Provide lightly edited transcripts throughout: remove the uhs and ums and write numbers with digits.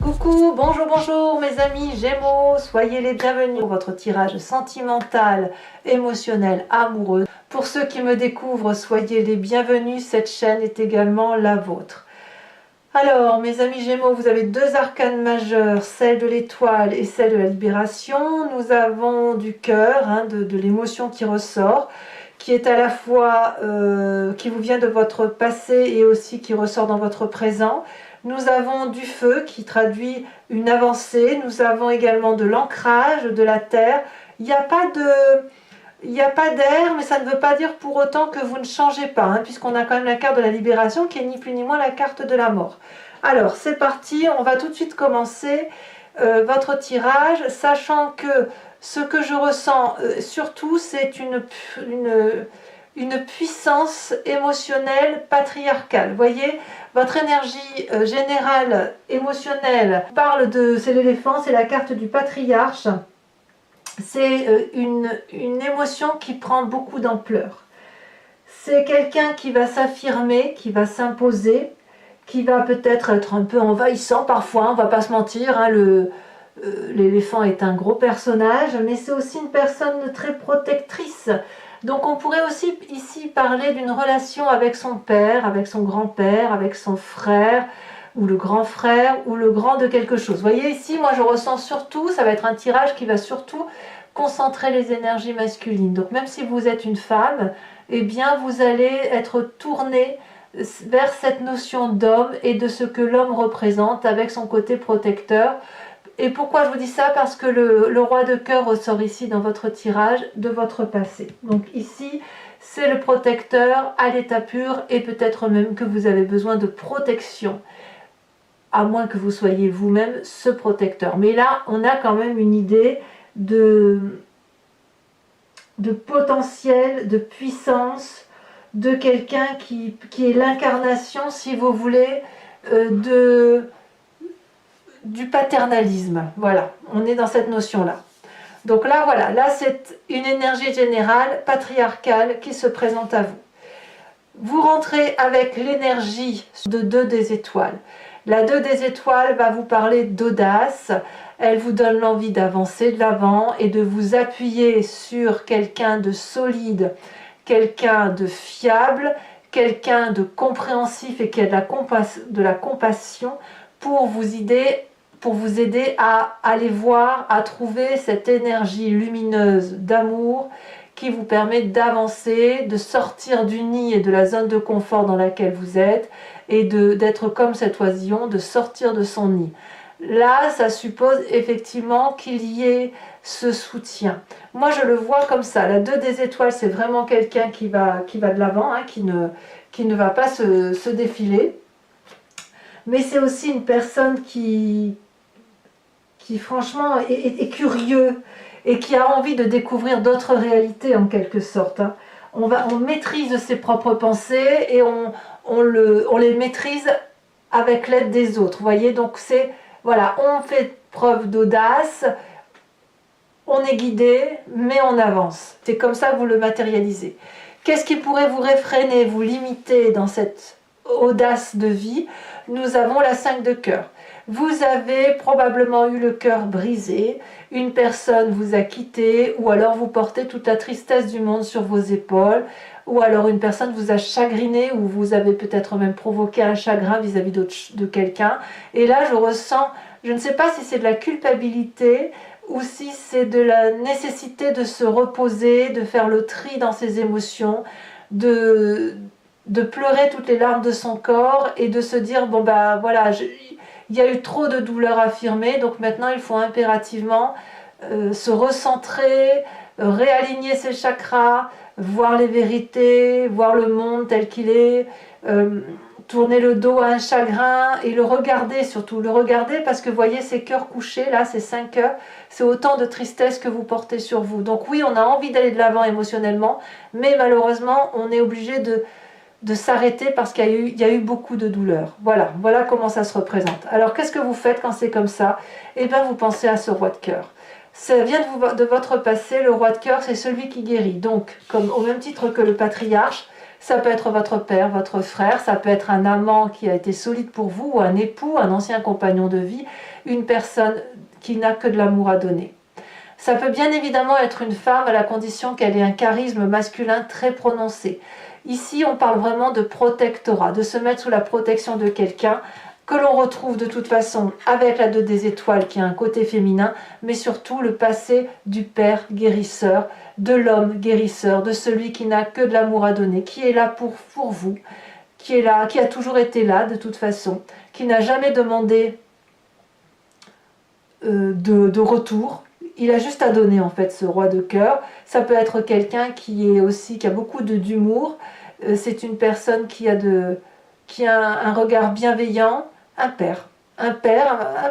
Coucou, bonjour, bonjour mes amis Gémeaux, soyez les bienvenus pour votre tirage sentimental, émotionnel, amoureux. Pour ceux qui me découvrent, soyez les bienvenus, cette chaîne est également la vôtre. Alors mes amis Gémeaux, vous avez deux arcanes majeures, celle de l'étoile et celle de la libération. Nous avons du cœur, de l'émotion qui ressort, qui est à la fois, qui vous vient de votre passé et aussi qui ressort dans votre présent. Nous avons du feu qui traduit une avancée, nous avons également de l'ancrage, de la terre. Il n'y a pas d'air, mais ça ne veut pas dire pour autant que vous ne changez pas, puisqu'on a quand même la carte de la libération qui est ni plus ni moins la carte de la mort. Alors c'est parti, on va tout de suite commencer votre tirage, sachant que ce que je ressens surtout c'est une puissance émotionnelle patriarcale. Vous voyez, votre énergie générale émotionnelle parle de, c'est l'éléphant, c'est la carte du patriarche. C'est une émotion qui prend beaucoup d'ampleur. C'est quelqu'un qui va s'affirmer, qui va s'imposer, qui va peut-être être un peu envahissant parfois, on va pas se mentir, l'éléphant est un gros personnage, mais c'est aussi une personne très protectrice. Donc on pourrait aussi ici parler d'une relation avec son père, avec son grand-père, avec son frère, ou le grand frère, ou le grand de quelque chose. Vous voyez ici, moi je ressens surtout, ça va être un tirage qui va surtout concentrer les énergies masculines. Donc même si vous êtes une femme, eh bien vous allez être tourné vers cette notion d'homme et de ce que l'homme représente avec son côté protecteur. Et pourquoi je vous dis ça? Parce que le roi de cœur ressort ici dans votre tirage de votre passé. Donc ici, c'est le protecteur à l'état pur et peut-être même que vous avez besoin de protection, à moins que vous soyez vous-même ce protecteur. Mais là, on a quand même une idée de potentiel, de puissance, de quelqu'un qui est l'incarnation, si vous voulez, du paternalisme. Voilà, on est dans cette notion-là. Donc là, voilà, là c'est une énergie générale, patriarcale, qui se présente à vous. Vous rentrez avec l'énergie de 2 des étoiles. La 2 des étoiles va vous parler d'audace, elle vous donne l'envie d'avancer de l'avant et de vous appuyer sur quelqu'un de solide, quelqu'un de fiable, quelqu'un de compréhensif et qui a de la compassion pour vous aider à aller voir, à trouver cette énergie lumineuse d'amour qui vous permet d'avancer, de sortir du nid et de la zone de confort dans laquelle vous êtes et d'être comme cet oisillon, de sortir de son nid. Là, ça suppose effectivement qu'il y ait ce soutien. Moi, je le vois comme ça. La 2 des étoiles, c'est vraiment quelqu'un qui va de l'avant, qui ne va pas se défiler. Mais c'est aussi une personne qui franchement est curieux et qui a envie de découvrir d'autres réalités en quelque sorte. On maîtrise ses propres pensées et on les maîtrise avec l'aide des autres. Vous voyez, donc c'est, voilà, on fait preuve d'audace, on est guidé, mais on avance. C'est comme ça que vous le matérialisez. Qu'est-ce qui pourrait vous réfréner, vous limiter dans cette audace de vie? Nous avons la 5 de cœur. Vous avez probablement eu le cœur brisé, une personne vous a quitté, ou alors vous portez toute la tristesse du monde sur vos épaules, ou alors une personne vous a chagriné, ou vous avez peut-être même provoqué un chagrin vis-à-vis de quelqu'un. Et là, je ressens, je ne sais pas si c'est de la culpabilité, ou si c'est de la nécessité de se reposer, de faire le tri dans ses émotions, de pleurer toutes les larmes de son corps et de se dire, bon ben voilà, il y a eu trop de douleurs affirmées, donc maintenant il faut impérativement se recentrer, réaligner ses chakras, voir les vérités, voir le monde tel qu'il est, tourner le dos à un chagrin et le regarder, surtout le regarder, parce que vous voyez ces cœurs couchés, là, ces 5 cœurs, c'est autant de tristesse que vous portez sur vous. Donc oui, on a envie d'aller de l'avant émotionnellement, mais malheureusement, on est obligé de s'arrêter parce qu'il y a eu beaucoup de douleur. Voilà comment ça se représente. Alors qu'est-ce que vous faites quand c'est comme ça? Eh bien vous pensez à ce roi de cœur. Ça vient de votre passé, le roi de cœur c'est celui qui guérit. Donc comme au même titre que le patriarche, Ça peut être votre père, votre frère, ça peut être un amant qui a été solide pour vous, ou un époux, un ancien compagnon de vie, une personne qui n'a que de l'amour à donner. Ça peut bien évidemment être une femme à la condition qu'elle ait un charisme masculin très prononcé. Ici, on parle vraiment de protectorat, de se mettre sous la protection de quelqu'un que l'on retrouve de toute façon avec la 2 des étoiles qui a un côté féminin, mais surtout le passé du père guérisseur, de l'homme guérisseur, de celui qui n'a que de l'amour à donner, qui est là pour vous, qui est là, qui a toujours été là de toute façon, qui n'a jamais demandé de retour. Il a juste à donner en fait, ce roi de cœur. Ça peut être quelqu'un qui a beaucoup d'humour. C'est une personne qui a un regard bienveillant, un père, un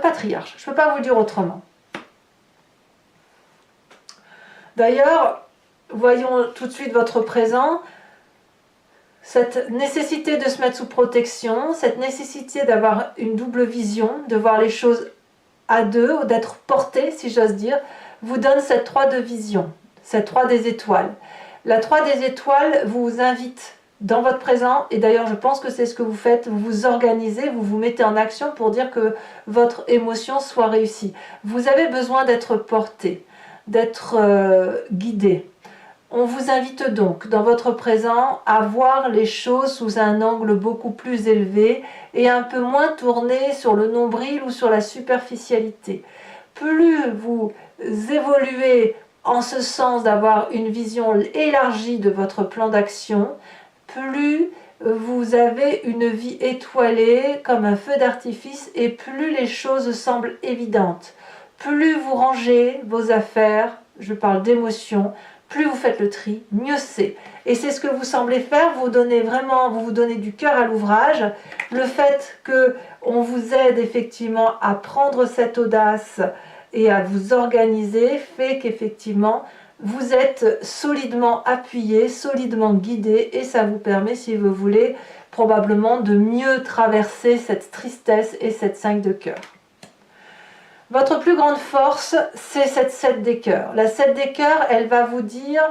patriarche. Je ne peux pas vous dire autrement. D'ailleurs, voyons tout de suite votre présent. Cette nécessité de se mettre sous protection, cette nécessité d'avoir une double vision, de voir les choses à deux, ou d'être porté, si j'ose dire, vous donne cette 3 de vision, cette 3 des étoiles. La 3 des étoiles vous invite dans votre présent, et d'ailleurs je pense que c'est ce que vous faites, vous vous organisez, vous vous mettez en action pour dire que votre émotion soit réussie. Vous avez besoin d'être porté, d'être guidé. On vous invite donc dans votre présent à voir les choses sous un angle beaucoup plus élevé et un peu moins tourné sur le nombril ou sur la superficialité. Plus vous évoluez en ce sens d'avoir une vision élargie de votre plan d'action, plus vous avez une vie étoilée comme un feu d'artifice et plus les choses semblent évidentes. Plus vous rangez vos affaires, je parle d'émotions, plus vous faites le tri, mieux c'est. Et c'est ce que vous semblez faire, vous vous donnez du cœur à l'ouvrage. Le fait qu'on vous aide effectivement à prendre cette audace et à vous organiser fait qu'effectivement vous êtes solidement appuyé, solidement guidé, et ça vous permet, si vous voulez, probablement de mieux traverser cette tristesse et cette 5 de cœur. Votre plus grande force, c'est cette 7 des cœurs. La 7 des cœurs, elle va vous dire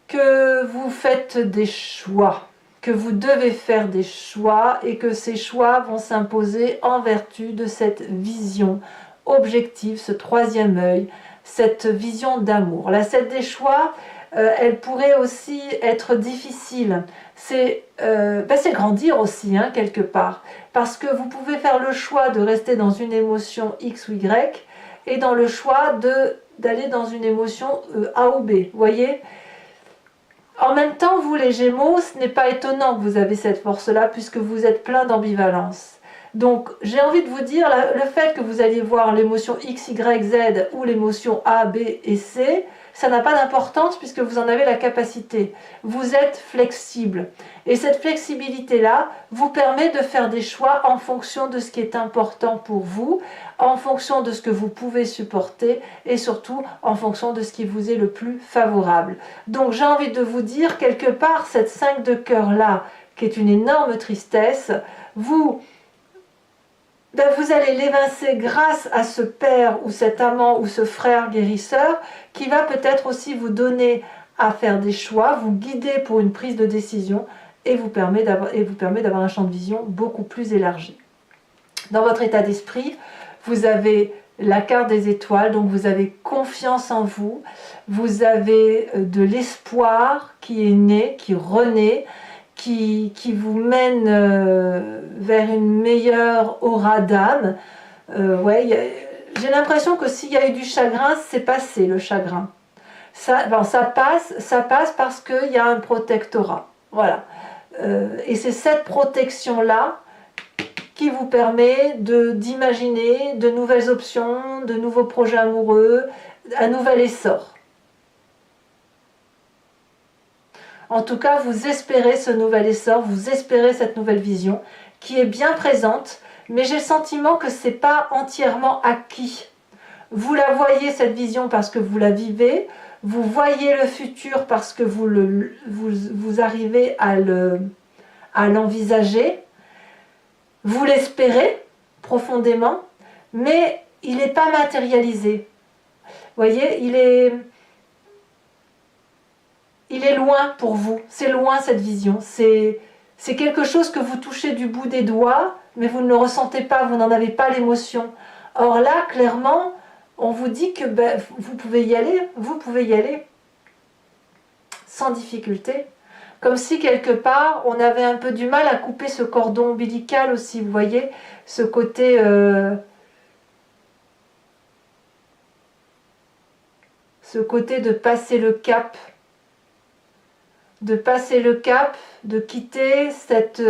que vous faites des choix, que vous devez faire des choix et que ces choix vont s'imposer en vertu de cette vision objective, ce 3e œil, cette vision d'amour. La 7 des choix, elle pourrait aussi être difficile. C'est grandir aussi, hein, quelque part. Parce que vous pouvez faire le choix de rester dans une émotion X ou Y et dans le choix d'aller dans une émotion A ou B. Vous voyez ? En même temps, vous les Gémeaux, ce n'est pas étonnant que vous avez cette force-là puisque vous êtes plein d'ambivalence. Donc, j'ai envie de vous dire, le fait que vous alliez voir l'émotion X, Y, Z ou l'émotion A, B et C, ça n'a pas d'importance puisque vous en avez la capacité. Vous êtes flexible. Et cette flexibilité-là vous permet de faire des choix en fonction de ce qui est important pour vous, en fonction de ce que vous pouvez supporter et surtout en fonction de ce qui vous est le plus favorable. Donc, j'ai envie de vous dire, quelque part, cette 5 de cœur-là, qui est une énorme tristesse, vous allez l'évincer grâce à ce père ou cet amant ou ce frère guérisseur qui va peut-être aussi vous donner à faire des choix, vous guider pour une prise de décision et vous permet d'avoir un champ de vision beaucoup plus élargi. Dans votre état d'esprit, vous avez la carte des étoiles, donc vous avez confiance en vous, vous avez de l'espoir qui est né, qui renaît, qui vous mène vers une meilleure aura d'âme. J'ai l'impression que s'il y a eu du chagrin, c'est passé le chagrin. Ça passe parce qu'il y a un protectorat. Voilà. Et c'est cette protection-là qui vous permet d'imaginer de nouvelles options, de nouveaux projets amoureux, un nouvel essor. En tout cas, vous espérez ce nouvel essor, vous espérez cette nouvelle vision qui est bien présente, mais j'ai le sentiment que ce n'est pas entièrement acquis. Vous la voyez, cette vision, parce que vous la vivez, vous voyez le futur parce que vous arrivez à l'envisager, vous l'espérez profondément, mais il n'est pas matérialisé. Vous voyez, il il est loin pour vous, c'est loin cette vision, c'est quelque chose que vous touchez du bout des doigts, mais vous ne le ressentez pas, vous n'en avez pas l'émotion. Or là, clairement, on vous dit que ben, vous pouvez y aller sans difficulté. Comme si quelque part, on avait un peu du mal à couper ce cordon ombilical aussi, vous voyez, ce côté... ce côté de passer le cap, de quitter cette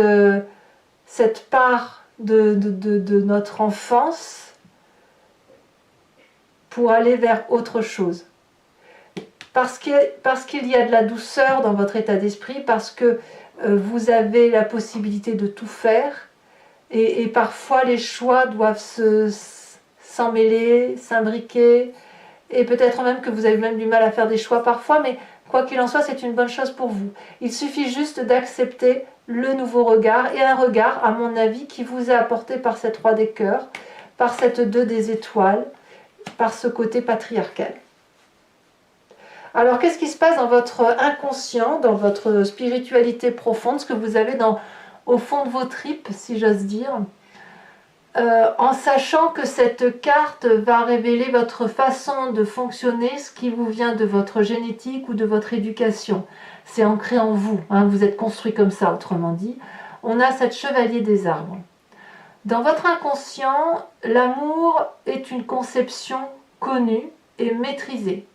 part de notre enfance pour aller vers autre chose. Parce qu'il y a de la douceur dans votre état d'esprit, parce que vous avez la possibilité de tout faire, et parfois les choix doivent s'emmêler, s'imbriquer, et peut-être même que vous avez même du mal à faire des choix parfois, mais quoi qu'il en soit, c'est une bonne chose pour vous. Il suffit juste d'accepter le nouveau regard, et un regard, à mon avis, qui vous est apporté par cette roi des cœurs, par cette 2 des étoiles, par ce côté patriarcal. Alors, qu'est-ce qui se passe dans votre inconscient, dans votre spiritualité profonde, ce que vous avez au fond de vos tripes, si j'ose dire, en sachant que cette carte va révéler votre façon de fonctionner, ce qui vous vient de votre génétique ou de votre éducation. C'est ancré en vous, hein, vous êtes construit comme ça, autrement dit. On a cette chevalier des arbres. Dans votre inconscient, l'amour est une conception connue et maîtrisée.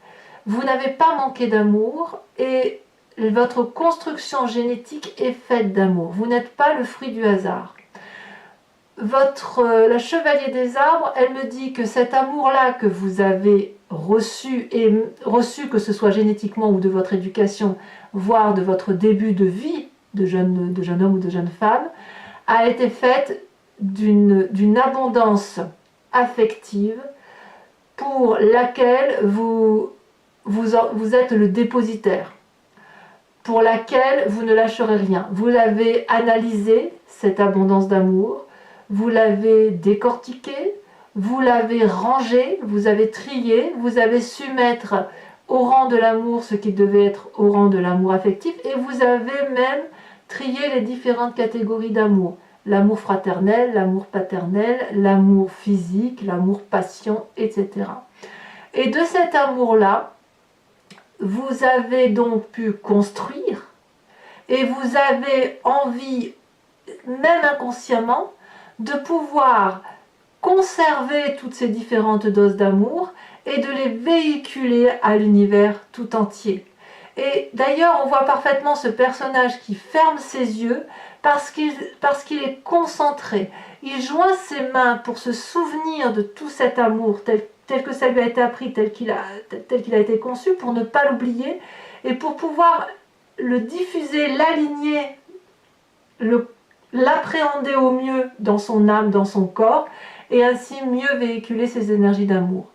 Vous n'avez pas manqué d'amour et votre construction génétique est faite d'amour. Vous n'êtes pas le fruit du hasard. La chevalier des arbres, elle me dit que cet amour-là que vous avez reçu, que ce soit génétiquement ou de votre éducation, voire de votre début de vie de jeune homme ou de jeune femme, a été faite d'une abondance affective pour laquelle vous êtes le dépositaire, pour laquelle vous ne lâcherez rien. Vous l'avez analysé, cette abondance d'amour, vous l'avez décortiqué, vous l'avez rangé, vous avez trié, vous avez su mettre au rang de l'amour ce qui devait être au rang de l'amour affectif, et vous avez même trié les différentes catégories d'amour. L'amour fraternel, l'amour paternel, l'amour physique, l'amour passion, etc. Et de cet amour-là, vous avez donc pu construire, et vous avez envie, même inconsciemment, de pouvoir conserver toutes ces différentes doses d'amour et de les véhiculer à l'univers tout entier. Et d'ailleurs, on voit parfaitement ce personnage qui ferme ses yeux parce qu'il est concentré. Il joint ses mains pour se souvenir de tout cet amour tel que ça lui a été appris, tel qu'il a été conçu, pour ne pas l'oublier et pour pouvoir le diffuser, l'aligner, l'appréhender au mieux dans son âme, dans son corps, et ainsi mieux véhiculer ses énergies d'amour.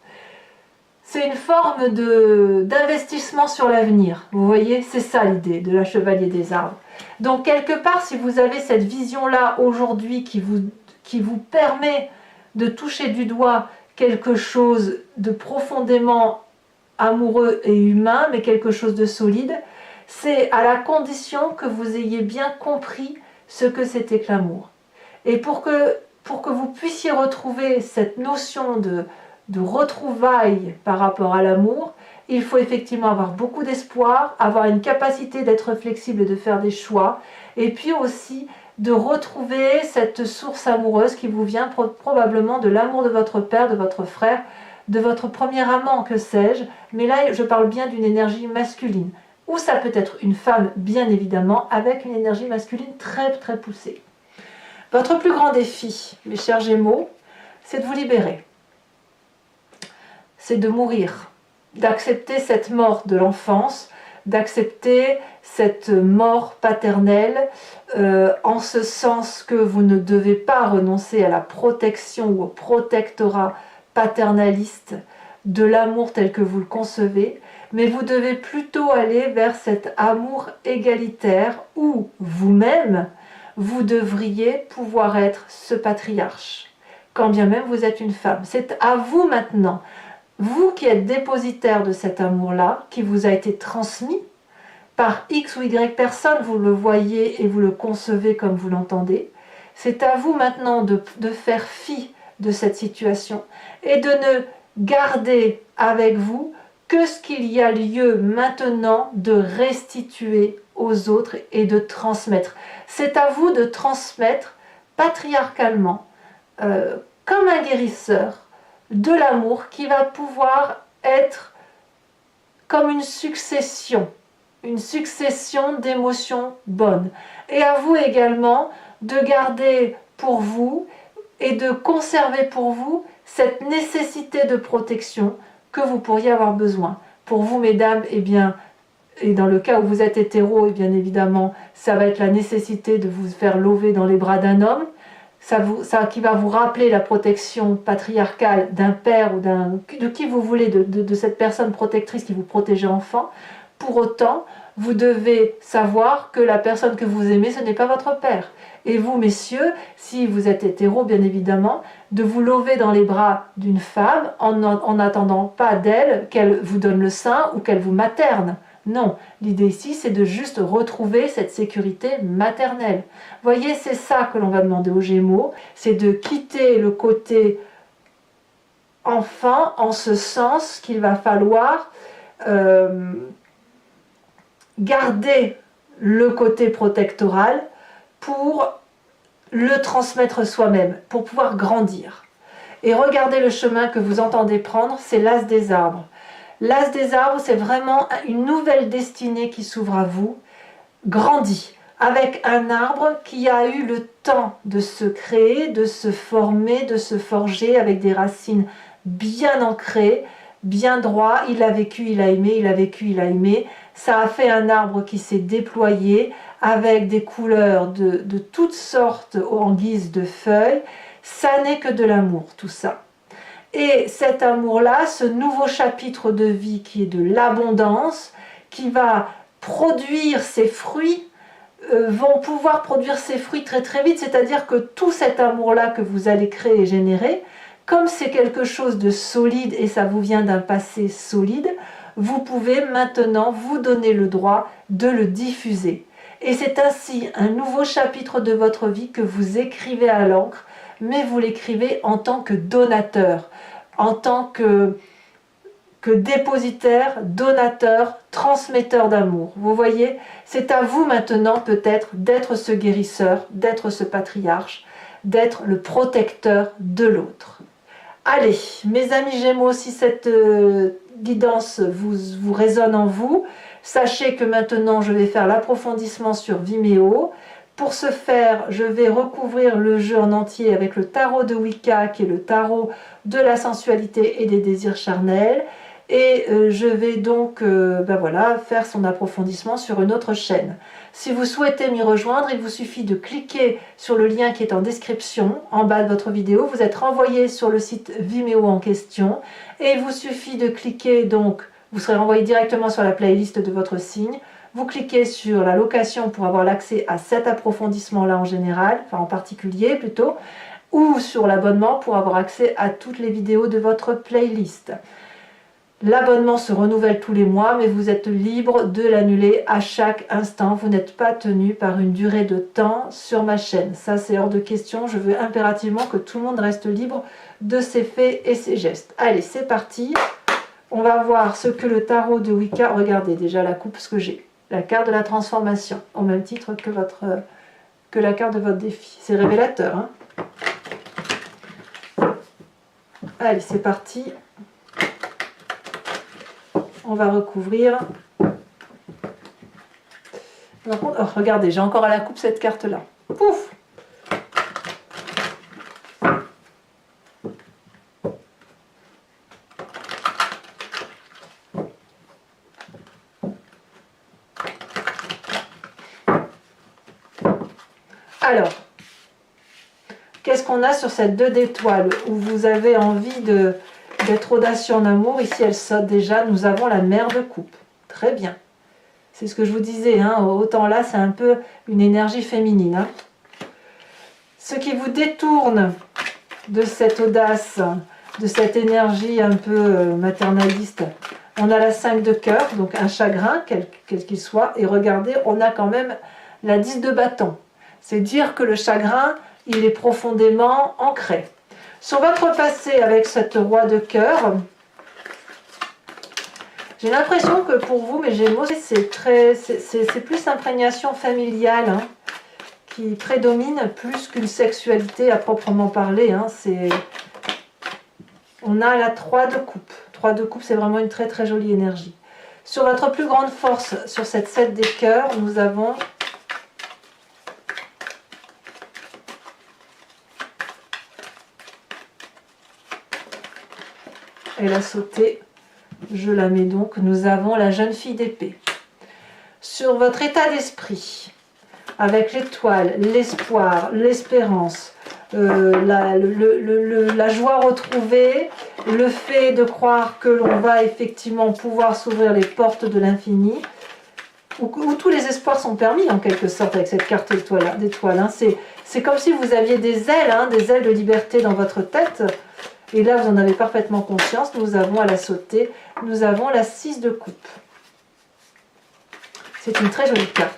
C'est une forme d'investissement sur l'avenir. Vous voyez, c'est ça l'idée de la chevalier des arbres. Donc quelque part, si vous avez cette vision-là aujourd'hui qui vous permet de toucher du doigt quelque chose de profondément amoureux et humain, mais quelque chose de solide, c'est à la condition que vous ayez bien compris ce que c'était que l'amour. Et pour que vous puissiez retrouver cette notion de retrouvailles par rapport à l'amour, il faut effectivement avoir beaucoup d'espoir, avoir une capacité d'être flexible et de faire des choix, et puis aussi de retrouver cette source amoureuse qui vous vient probablement de l'amour de votre père, de votre frère, de votre premier amant, que sais-je, mais là je parle bien d'une énergie masculine, ou ça peut être une femme bien évidemment, avec une énergie masculine très très poussée. Votre plus grand défi, mes chers Gémeaux, c'est de vous libérer. C'est de mourir, d'accepter cette mort de l'enfance, d'accepter cette mort paternelle, en ce sens que vous ne devez pas renoncer à la protection ou au protectorat paternaliste de l'amour tel que vous le concevez, mais vous devez plutôt aller vers cet amour égalitaire où vous-même, vous devriez pouvoir être ce patriarche, quand bien même vous êtes une femme. C'est à vous maintenant, vous qui êtes dépositaire de cet amour-là, qui vous a été transmis, par X ou Y personne, vous le voyez et vous le concevez comme vous l'entendez. C'est à vous maintenant de faire fi de cette situation et de ne garder avec vous que ce qu'il y a lieu maintenant de restituer aux autres et de transmettre. C'est à vous de transmettre patriarcalement, comme un guérisseur, de l'amour qui va pouvoir être comme une succession d'émotions bonnes. Et à vous également de garder pour vous et de conserver pour vous cette nécessité de protection que vous pourriez avoir besoin. Pour vous, mesdames, eh bien, et dans le cas où vous êtes hétéro, et bien évidemment, ça va être la nécessité de vous faire lever dans les bras d'un homme, ça qui va vous rappeler la protection patriarcale d'un père ou de qui vous voulez, de cette personne protectrice qui vous protégeait enfant. Pour autant, vous devez savoir que la personne que vous aimez, ce n'est pas votre père. Et vous, messieurs, si vous êtes hétéro, bien évidemment, de vous lever dans les bras d'une femme en n'attendant pas d'elle qu'elle vous donne le sein ou qu'elle vous materne. Non, l'idée ici, c'est de juste retrouver cette sécurité maternelle. Voyez, c'est ça que l'on va demander aux Gémeaux, c'est de quitter le côté enfant, en ce sens qu'il va falloir garder le côté protectoral pour le transmettre soi-même, pour pouvoir grandir. Et regardez le chemin que vous entendez prendre, c'est l'as des arbres. L'as des arbres, c'est vraiment une nouvelle destinée qui s'ouvre à vous, grandie, avec un arbre qui a eu le temps de se créer, de se former, de se forger, avec des racines bien ancrées, bien droit. Il a vécu, il a aimé, il a vécu, il a aimé. Ça a fait un arbre qui s'est déployé avec des couleurs de toutes sortes en guise de feuilles. Ça n'est que de l'amour, tout ça. Et cet amour-là, ce nouveau chapitre de vie qui est de l'abondance, qui va produire ses fruits, vont pouvoir produire ses fruits très très vite, c'est-à-dire que tout cet amour-là que vous allez créer et générer, comme c'est quelque chose de solide et ça vous vient d'un passé solide, vous pouvez maintenant vous donner le droit de le diffuser. Et c'est ainsi un nouveau chapitre de votre vie que vous écrivez à l'encre, mais vous l'écrivez en tant que donateur, en tant que dépositaire, donateur, transmetteur d'amour. Vous voyez, c'est à vous maintenant peut-être d'être ce guérisseur, d'être ce patriarche, d'être le protecteur de l'autre. Allez, mes amis Gémeaux, si cette guidance vous résonne en vous, sachez que maintenant je vais faire l'approfondissement sur Vimeo. Pour ce faire, je vais recouvrir le jeu en entier avec le tarot de Wicca, qui est le tarot de la sensualité et des désirs charnels. Et je vais donc faire son approfondissement sur une autre chaîne. Si vous souhaitez m'y rejoindre, il vous suffit de cliquer sur le lien qui est en description, en bas de votre vidéo. Vous êtes renvoyé sur le site Vimeo en question. Et il vous suffit de cliquer, donc, vous serez renvoyé directement sur la playlist de votre signe. Vous cliquez sur la location pour avoir l'accès à cet approfondissement-là en général, enfin en particulier plutôt, ou sur l'abonnement pour avoir accès à toutes les vidéos de votre playlist. L'abonnement se renouvelle tous les mois, mais vous êtes libre de l'annuler à chaque instant. Vous n'êtes pas tenu par une durée de temps sur ma chaîne. Ça, c'est hors de question. Je veux impérativement que tout le monde reste libre de ses faits et ses gestes. Allez, c'est parti. On va voir ce que le tarot de Wicca... Regardez déjà la coupe, ce que j'ai. La carte de la transformation, au même titre que la carte de votre défi. C'est révélateur, hein. Allez, c'est parti. On va recouvrir. Par contre, oh, regardez, j'ai encore à la coupe cette carte-là. Pouf! Alors, qu'est-ce qu'on a sur cette 2 d'étoiles où vous avez envie d'être audacieux en amour? Ici, elle saute déjà. Nous avons la mère de coupe. Très bien. C'est ce que je vous disais. Hein, autant là, c'est un peu une énergie féminine. Hein. Ce qui vous détourne de cette audace, de cette énergie un peu maternaliste, On a la 5 de cœur, donc un chagrin, quel qu'il soit. Et regardez, on a quand même la 10 de bâton. C'est dire que le chagrin, il est profondément ancré. Sur votre passé avec cette roi de cœur, j'ai l'impression que pour vous, mes Gémeaux, c'est plus l'imprégnation familiale hein, qui prédomine plus qu'une sexualité à proprement parler. Hein, on a la 3 de coupe. 3 de coupe, c'est vraiment une très très jolie énergie. Sur votre plus grande force, sur cette 7 des cœurs, nous avons elle a sauté, je la mets donc, nous avons la jeune fille d'épée. Sur votre état d'esprit, avec l'étoile, l'espoir, l'espérance, la joie retrouvée, le fait de croire que l'on va effectivement pouvoir s'ouvrir les portes de l'infini, où tous les espoirs sont permis en quelque sorte avec cette carte d'étoile. Hein. C'est comme si vous aviez des ailes, hein, des ailes de liberté dans votre tête. Et là, vous en avez parfaitement conscience. Nous avons à la sauter, nous avons la 6 de coupe. C'est une très jolie carte.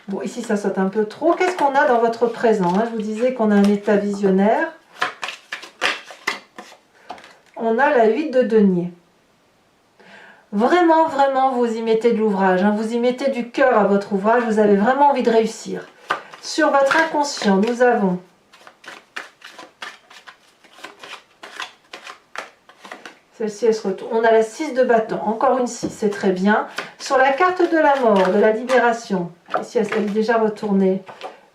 Bon, ici, ça saute un peu trop. Qu'est-ce qu'on a dans votre présent hein? Je vous disais qu'on a un état visionnaire. On a la 8 de denier. Vraiment, vraiment, vous y mettez de l'ouvrage. Hein? Vous y mettez du cœur à votre ouvrage. Vous avez vraiment envie de réussir. Sur votre inconscient, nous avons celle-ci, elle se retourne. On a la 6 de bâton. Encore une 6, c'est très bien. Sur la carte de la mort, de la libération, ici, elle est déjà retournée.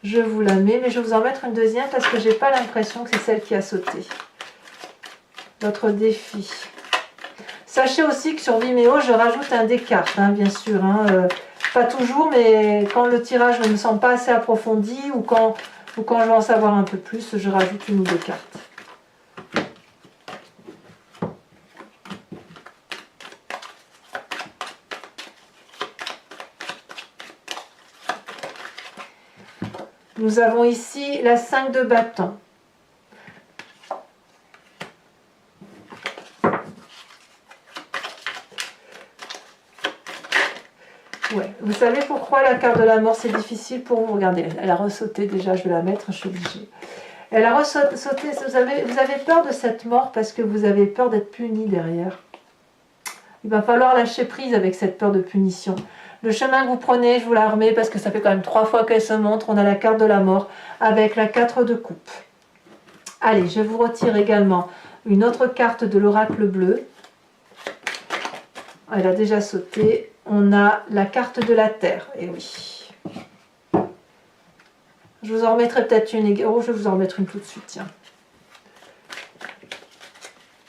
Je vous la mets, mais je vais vous en mettre une deuxième parce que je n'ai pas l'impression que c'est celle qui a sauté. Votre défi. Sachez aussi que sur Vimeo, je rajoute un des cartes, hein, bien sûr. Hein, pas toujours, mais quand le tirage ne me semble pas assez approfondi ou quand je veux en savoir un peu plus, je rajoute une ou deux cartes. Nous avons ici la 5 de bâton. Ouais. Vous savez pourquoi la carte de la mort c'est difficile pour vous? Regardez, elle a ressauté déjà, je vais la mettre, je suis obligée. Elle a ressauté, vous avez peur de cette mort parce que vous avez peur d'être puni derrière. Il va falloir lâcher prise avec cette peur de punition. Le chemin que vous prenez, je vous la remets parce que ça fait quand même 3 fois qu'elle se montre. On a la carte de la mort avec la 4 de coupe. Allez, je vous retire également une autre carte de l'oracle bleu. Elle a déjà sauté. On a la carte de la terre. Et oui. Je vous en remettrai peut-être une. Oh, je vais vous en remettre une tout de suite. Tiens.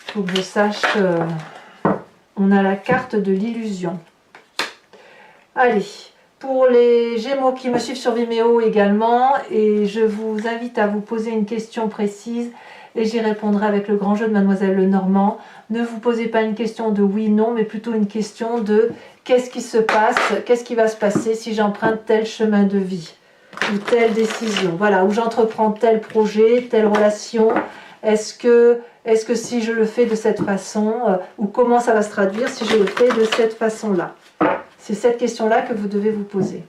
Il faut que je sache que on a la carte de l'illusion. Allez, pour les Gémeaux qui me suivent sur Vimeo également, et je vous invite à vous poser une question précise et j'y répondrai avec le grand jeu de Mademoiselle Lenormand. Ne vous posez pas une question de oui, non, mais plutôt une question de qu'est-ce qui se passe, qu'est-ce qui va se passer si j'emprunte tel chemin de vie ou telle décision, voilà, ou j'entreprends tel projet, telle relation. Est-ce que si je le fais de cette façon, ou comment ça va se traduire si je le fais de cette façon-là? C'est cette question-là que vous devez vous poser.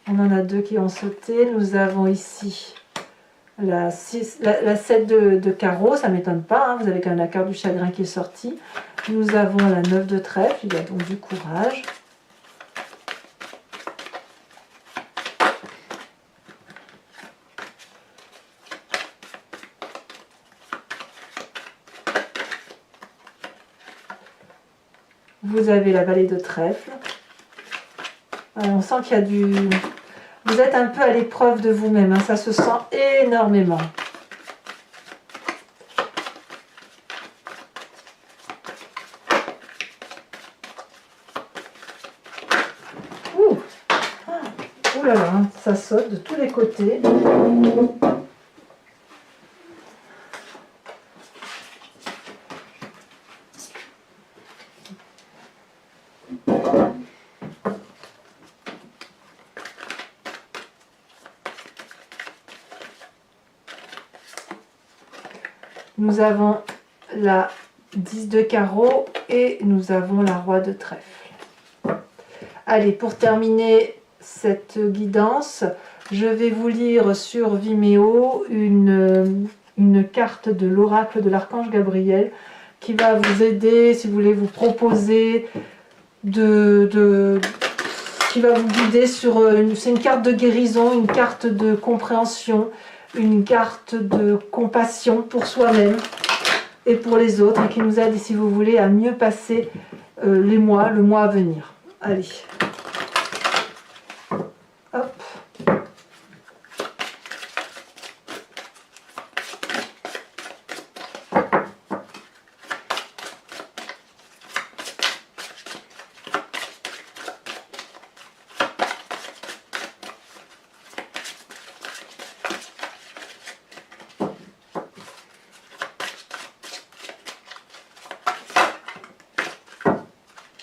On en a deux qui ont sauté. Nous avons ici la 7 de carreau, ça ne m'étonne pas, hein, vous avez quand même la carte du chagrin qui est sortie. Nous avons la 9 de trèfle, il y a donc du courage. Vous avez la vallée de trèfle. On sent qu'il y a du... Vous êtes un peu à l'épreuve de vous-même, hein, ça se sent énormément. Ouh là là, ça saute de tous les côtés. Nous avons la 10 de carreau et nous avons la roi de trèfle. Allez, pour terminer cette guidance, je vais vous lire sur Vimeo une carte de l'oracle de l'archange Gabriel qui va vous aider, si vous voulez, vous proposer qui va vous guider sur c'est une carte de guérison, une carte de compréhension, une carte de compassion pour soi-même et pour les autres, et qui nous aide, si vous voulez, à mieux passer le mois à venir. Allez. Hop.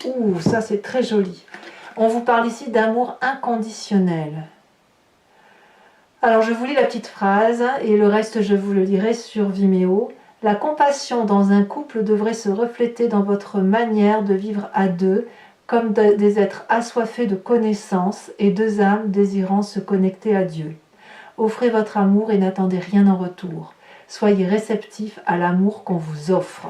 Ouh, ça c'est très joli. On vous parle ici d'amour inconditionnel. Alors je vous lis la petite phrase et le reste je vous le lirai sur Vimeo. La compassion dans un couple devrait se refléter dans votre manière de vivre à deux, comme des êtres assoiffés de connaissances et deux âmes désirant se connecter à Dieu. Offrez votre amour et n'attendez rien en retour. Soyez réceptifs à l'amour qu'on vous offre.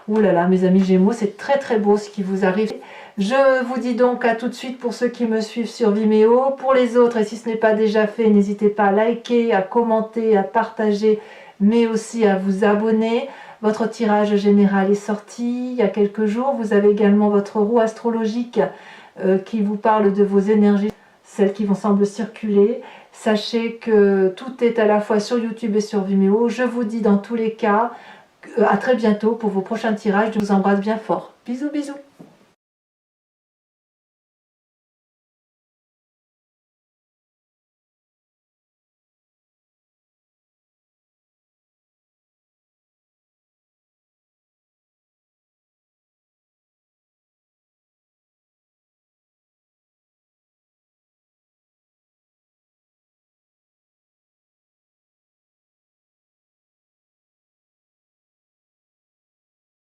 Ouh là là, mes amis Gémeaux, c'est très très beau ce qui vous arrive. Je vous dis donc à tout de suite pour ceux qui me suivent sur Vimeo. Pour les autres, et si ce n'est pas déjà fait, n'hésitez pas à liker, à commenter, à partager, mais aussi à vous abonner. Votre tirage général est sorti il y a quelques jours. Vous avez également votre roue astrologique qui vous parle de vos énergies, celles qui vont sembler circuler. Sachez que tout est à la fois sur YouTube et sur Vimeo. Je vous dis dans tous les cas, à très bientôt pour vos prochains tirages. Je vous embrasse bien fort. Bisous, bisous.